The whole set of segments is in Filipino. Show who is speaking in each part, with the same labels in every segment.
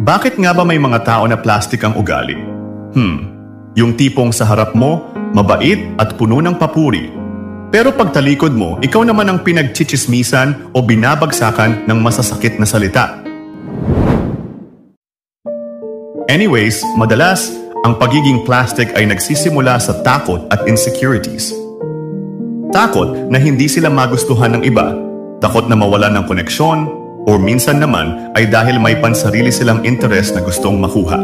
Speaker 1: Bakit nga ba may mga tao na plastic ang ugali? Yung tipong sa harap mo, mabait at puno ng papuri. Pero pagtalikod mo, ikaw naman ang pinagchichismisan o binabagsakan ng masasakit na salita. Anyways, madalas, ang pagiging plastic ay nagsisimula sa takot at insecurities. Takot na hindi sila magustuhan ng iba, takot na mawalan ng koneksyon, o minsan naman ay dahil may pansarili silang interes na gustong makuha.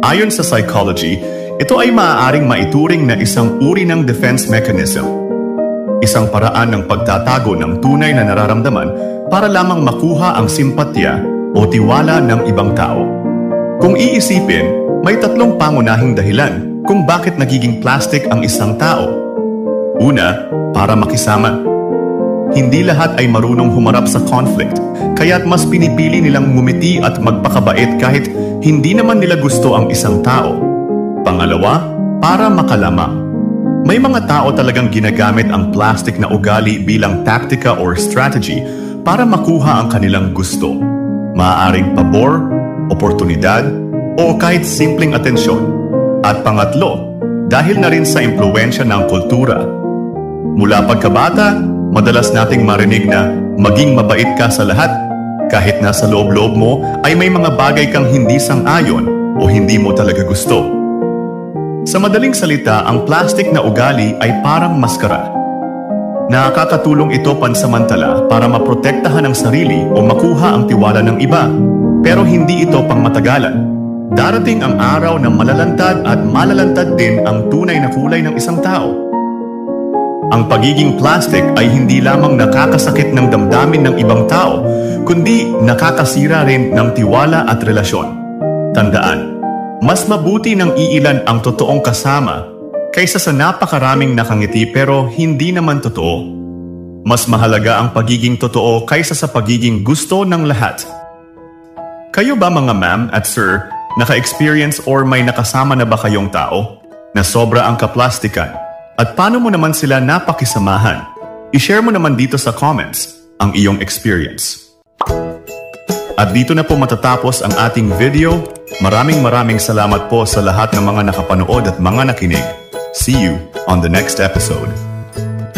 Speaker 1: Ayon sa psychology, ito ay maaaring maituring na isang uri ng defense mechanism. Isang paraan ng pagtatago ng tunay na nararamdaman para lamang makuha ang simpatya o tiwala ng ibang tao. Kung iisipin, may tatlong pangunahing dahilan kung bakit nagiging plastic ang isang tao. Una, para makisama. Hindi lahat ay marunong humarap sa conflict, kaya't mas pinipili nilang ngumiti at magpakabait kahit hindi naman nila gusto ang isang tao. Pangalawa, para makalamang. May mga tao talagang ginagamit ang plastic na ugali bilang taktika or strategy para makuha ang kanilang gusto. Maaaring pabor, oportunidad, o kahit simpleng atensyon. At pangatlo, dahil na rin sa impluwensya ng kultura. Mula pagkabata, madalas nating marinig na maging mabait ka sa lahat. Kahit nasa loob-loob mo ay may mga bagay kang hindi sang-ayon o hindi mo talaga gusto. Sa madaling salita, ang plastic na ugali ay parang maskara. Nakakatulong ito pansamantala para maprotektahan ang sarili o makuha ang tiwala ng iba. Pero hindi ito pangmatagalan. Darating ang araw na malalantad at malalantad din ang tunay na kulay ng isang tao. Ang pagiging plastic ay hindi lamang nakakasakit ng damdamin ng ibang tao, kundi nakakasira rin ng tiwala at relasyon. Tandaan, mas mabuti ng iilan ang totoong kasama kaysa sa napakaraming nakangiti pero hindi naman totoo. Mas mahalaga ang pagiging totoo kaysa sa pagiging gusto ng lahat. Kayo ba mga ma'am at sir, naka-experience or may nakasama na ba kayong tao na sobra ang kaplastikan? At paano mo naman sila napakisamahan? I-share mo naman dito sa comments ang iyong experience. At dito na po matatapos ang ating video. Maraming salamat po sa lahat ng mga nakapanood at mga nakinig. See you on the next episode.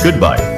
Speaker 1: Goodbye.